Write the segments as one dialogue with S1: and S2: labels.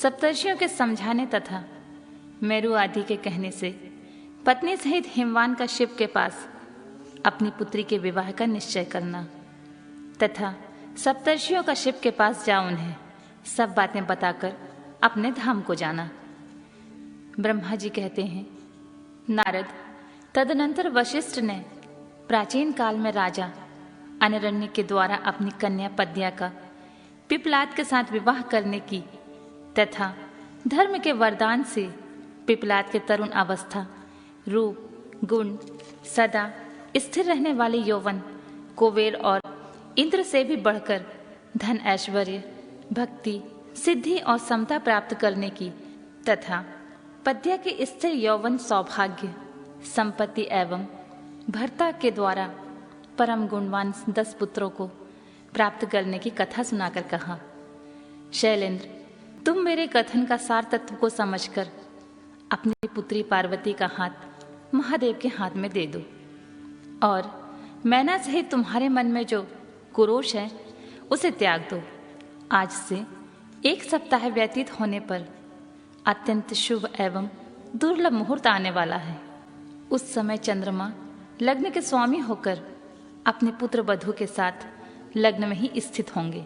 S1: सप्तर्षियों के समझाने तथा मेरु आदि के कहने से पत्नी सहित हिमवान का शिव के पास अपनी पुत्री के विवाह का निश्चय करना तथा सप्तर्षियों का शिव के पास जा उन्हें सब बातें बताकर अपने धाम को जाना। ब्रह्मा जी कहते हैं, नारद, तदनंतर वशिष्ठ ने प्राचीन काल में राजा अनरण्य के द्वारा अपनी कन्या पद्या का पिपलाद के साथ विवाह करने की तथा धर्म के वरदान से पिपलाद के तरुण अवस्था, रूप, गुण, सदा स्थिर रहने वाले यौवन, कुबेर और इंद्र से भी बढ़कर धन, ऐश्वर्य, भक्ति, सिद्धि और समता प्राप्त करने की तथा पद्या के स्थिर यौवन, सौभाग्य, संपत्ति एवं भर्ता के द्वारा परम गुणवान 10 पुत्रों को प्राप्त करने की कथा सुनाकर कहा, शैलेंद्र, तुम मेरे कथन का सार तत्व को समझकर अपनी पुत्री पार्वती का हाथ महादेव के हाथ में दे दो और मैना सहित तुम्हारे मन में जो कुरोष है उसे त्याग दो। आज से 1 सप्ताह व्यतीत होने पर अत्यंत शुभ एवं दुर्लभ मुहूर्त आने वाला है। उस समय चंद्रमा लग्न के स्वामी होकर अपने पुत्र वधू के साथ लग्न में ही स्थित होंगे।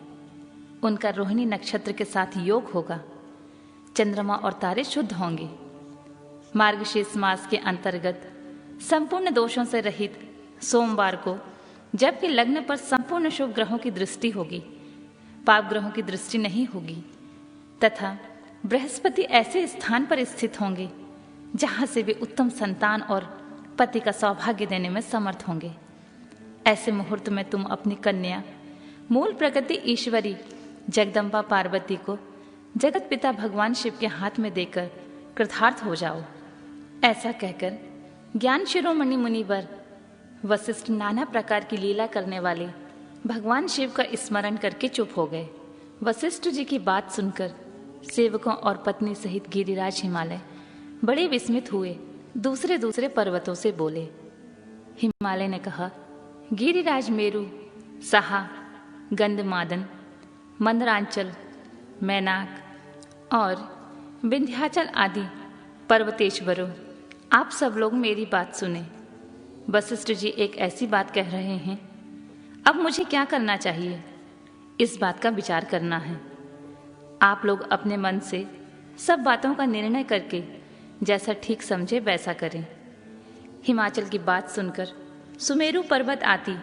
S1: उनका रोहिणी नक्षत्र के साथ योग होगा। चंद्रमा और तारे शुद्ध होंगे। मार्गशीर्ष मास के अंतर्गत संपूर्ण दोषों से रहित सोमवार को, जबकि लग्न पर संपूर्ण शुभ ग्रहों की दृष्टि होगी, पाप ग्रहों की दृष्टि नहीं होगी तथा बृहस्पति ऐसे स्थान पर स्थित होंगे जहां से वे उत्तम संतान और पति का सौभाग्य देने में समर्थ होंगे। ऐसे मुहूर्त में तुम अपनी कन्या मूल प्रकृति ईश्वरी जगदम्बा पार्वती को जगत पिता भगवान शिव के हाथ में देकर कृतार्थ हो जाओ। ऐसा कहकर ज्ञान शिरोमणि मुनिवर वशिष्ठ नाना प्रकार की लीला करने वाले भगवान शिव का स्मरण करके चुप हो गए। वशिष्ठ जी की बात सुनकर सेवकों और पत्नी सहित गिरिराज हिमालय बड़े विस्मित हुए दूसरे दूसरे पर्वतों से बोले। हिमालय ने कहा, गिरिराज मेरु, सहा, गंधमादन, मंदरांचल, मैनाक और विंध्याचल आदि पर्वतेश्वरों, आप सब लोग मेरी बात सुने। वशिष्ठ जी एक ऐसी बात कह रहे हैं, अब मुझे क्या करना चाहिए, इस बात का विचार करना है। आप लोग अपने मन से सब बातों का निर्णय करके जैसा ठीक समझे वैसा करें। हिमाचल की बात सुनकर सुमेरु पर्वत आती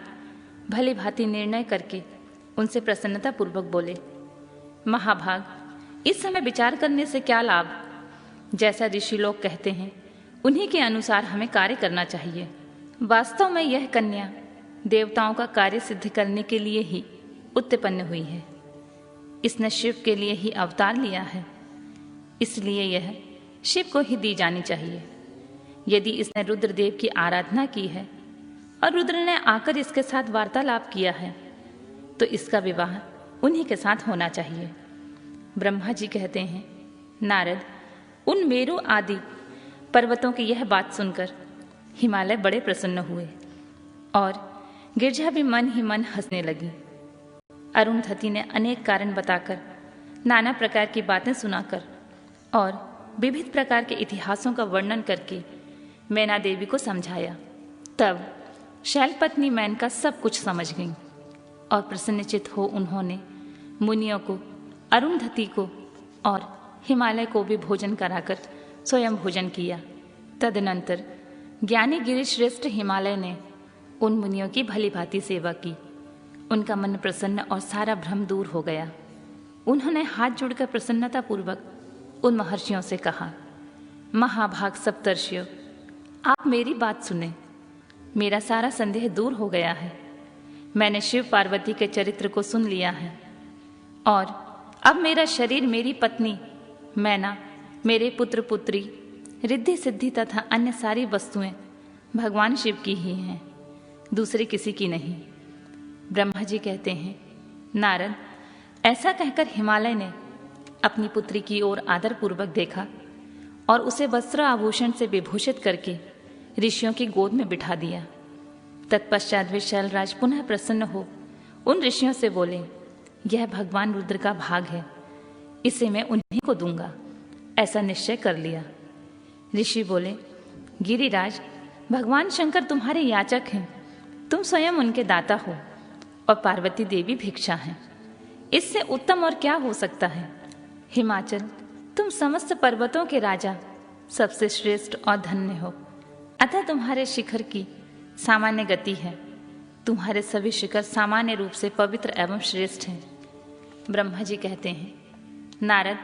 S1: भली भांति निर्णय करके उनसे प्रसन्नता पूर्वक बोले, महाभाग, इस समय विचार करने से क्या लाभ। जैसा ऋषि लोग कहते हैं उन्हीं के अनुसार हमें कार्य करना चाहिए। वास्तव में यह कन्या देवताओं का कार्य सिद्ध करने के लिए ही उत्पन्न हुई है। इसने शिव के लिए ही अवतार लिया है, इसलिए यह शिव को ही दी जानी चाहिए। यदि इसने रुद्रदेव की आराधना की है और रुद्र ने आकर इसके साथ वार्तालाप किया है तो इसका विवाह उन्हीं के साथ होना चाहिए। ब्रह्मा जी कहते हैं, नारद, उन मेरु आदि पर्वतों की यह बात सुनकर हिमालय बड़े प्रसन्न हुए और गिरजा भी मन ही मन हंसने लगी। अरुंधति ने अनेक कारण बताकर, नाना प्रकार की बातें सुनाकर और विविध प्रकार के इतिहासों का वर्णन करके मैना देवी को समझाया। तब शैलपत्नी मेनका सब कुछ समझ गई और प्रसन्नचित हो उन्होंने मुनियों को, अरुंधति को और हिमालय को भी भोजन कराकर स्वयं भोजन किया। तदनंतर ज्ञानी गिरिश्रेष्ठ हिमालय ने उन मुनियों की भली भांति सेवा की। उनका मन प्रसन्न और सारा भ्रम दूर हो गया। उन्होंने हाथ जोड़कर प्रसन्नता पूर्वक उन महर्षियों से कहा, महाभाग सप्तर्षियों, आप मेरी बात सुने। मेरा सारा संदेह दूर हो गया है। मैंने शिव पार्वती के चरित्र को सुन लिया है और अब मेरा शरीर, मेरी पत्नी मैना, मेरे पुत्र पुत्री, रिद्धि सिद्धि तथा अन्य सारी वस्तुएं भगवान शिव की ही हैं, दूसरे किसी की नहीं। ब्रह्मा जी कहते हैं, नारद, ऐसा कहकर हिमालय ने अपनी पुत्री की ओर आदरपूर्वक देखा और उसे वस्त्र आभूषण से विभूषित करके ऋषियों की गोद में बिठा दिया। तत्पश्चात वे शैलराज पुनः प्रसन्न हो उन ऋषियों से बोले, यह भगवान रुद्र का भाग है। इसे मैं उन्हीं को दूंगा, ऐसा निश्चय कर लिया। ऋषि बोले, गिरिराज, भगवान शंकर तुम्हारे याचक हैं, तुम स्वयं उनके दाता हो और पार्वती देवी भिक्षा हैं। इससे उत्तम और क्या हो सकता है। हिमाचल, तुम समस्त पर्वतों के राजा, सबसे श्रेष्ठ और धन्य हो। अतः तुम्हारे शिखर की सामान्य गति है। तुम्हारे सभी शिखर सामान्य रूप से पवित्र एवं श्रेष्ठ हैं। ब्रह्मा जी कहते हैं, नारद,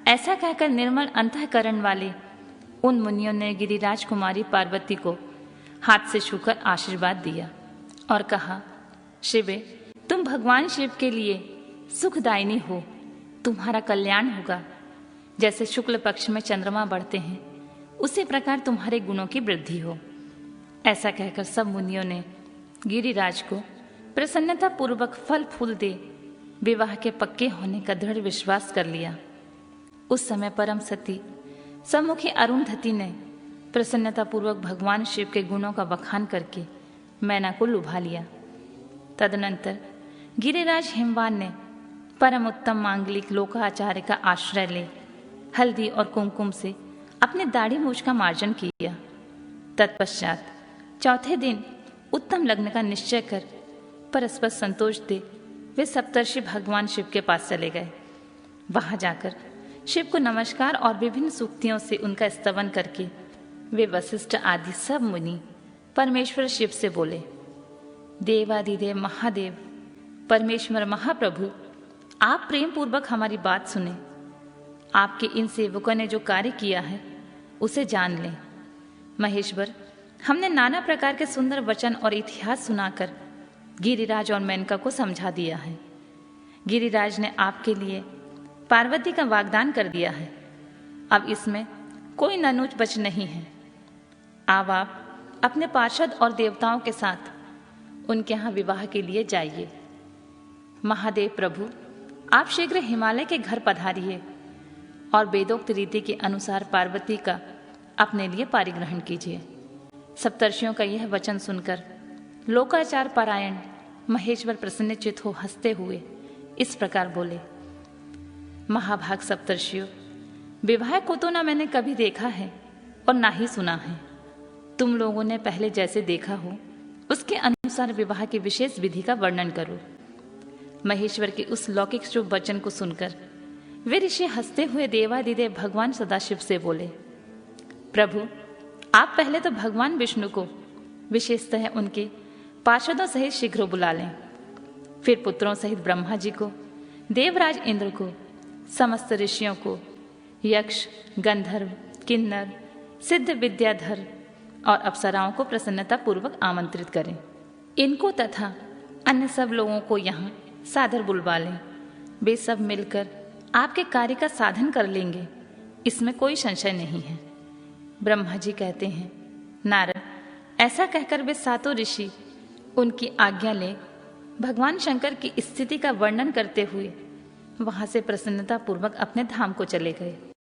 S1: ऐसा कहकर निर्मल अंतःकरण वाले उन मुनियों ने गिरिराज कुमारी पार्वती को हाथ से छूकर आशीर्वाद दिया और कहा, शिवे, तुम भगवान शिव के लिए सुखदायिनी हो, तुम्हारा कल्याण होगा। जैसे शुक्ल पक्ष में चंद्रमा बढ़ते हैं, उसी प्रकार तुम्हारे गुणों की वृद्धि हो। ऐसा कहकर सब मुनियों ने गिरिराज को प्रसन्नता पूर्वक फल फूल दे विवाह के पक्के होने का दृढ़ विश्वास कर लिया। उस समय परम सती सम्मुखी अरुंधति ने प्रसन्नता पूर्वक भगवान शिव के गुणों का बखान करके मैना को लुभा लिया। तदनंतर गिरिराज हिमवान ने परम उत्तम मांगलिक लोकाचार्य का आश्रय ले हल्दी और कुमकुम से अपने दाढ़ी मूछ का मार्जन किया। तत्पश्चात चौथे दिन उत्तम लग्न का निश्चय कर परस्पर संतोष दे वे सप्तर्षि भगवान शिव के पास चले गए। वहां जाकर शिव को नमस्कार और विभिन्न सूक्तियों से उनका स्तवन करके वे वशिष्ठ आदि सब मुनि परमेश्वर शिव से बोले, देवादिदेव महादेव, परमेश्वर महाप्रभु, आप प्रेम पूर्वक हमारी बात सुने। आपके इन सेवकों ने जो कार्य किया है उसे जान लें। महेश्वर, हमने नाना प्रकार के सुंदर वचन और इतिहास सुनाकर गिरिराज और मेनका को समझा दिया है। गिरिराज ने आपके लिए पार्वती का वाग्दान कर दिया है। अब इसमें कोई ननुच बच नहीं है। अब आप अपने पार्षद और देवताओं के साथ उनके यहाँ विवाह के लिए जाइए। महादेव प्रभु, आप शीघ्र हिमालय के घर पधारिए और वेदोक्त रीति के अनुसार पार्वती का अपने लिए पारिग्रहण कीजिए। सप्तर्षियों का यह वचन सुनकर लोकाचार पारायण महेश्वर प्रसन्नचित हो हंसते हुए इस प्रकार बोले, महाभाग सप्तर्षियों, विवाह को तो ना मैंने कभी देखा है और ना ही सुना है। तुम लोगों ने पहले जैसे देखा हो उसके अनुसार विवाह की विशेष विधि का वर्णन करो। महेश्वर के उस लौकिक शुभ वचन को सुनकर वे ऋषि हंसते हुए देवादिदेव भगवान सदाशिव से बोले, प्रभु, आप पहले तो भगवान विष्णु को विशेषतः उनके पार्षदों सहित शीघ्र बुला लें। फिर पुत्रों सहित ब्रह्मा जी को, देवराज इंद्र को, समस्त ऋषियों को, यक्ष, गंधर्व, किन्नर, सिद्ध विद्याधर और अप्सराओं को प्रसन्नता पूर्वक आमंत्रित करें। इनको तथा अन्य सब लोगों को यहाँ सादर बुलवा लें। वे सब मिलकर आपके कार्य का साधन कर लेंगे, इसमें कोई संशय नहीं है। ब्रह्मा जी कहते हैं, नारद, ऐसा कहकर वे सातों ऋषि उनकी आज्ञा ले भगवान शंकर की स्थिति का वर्णन करते हुए वहां से प्रसन्नता पूर्वक अपने धाम को चले गए।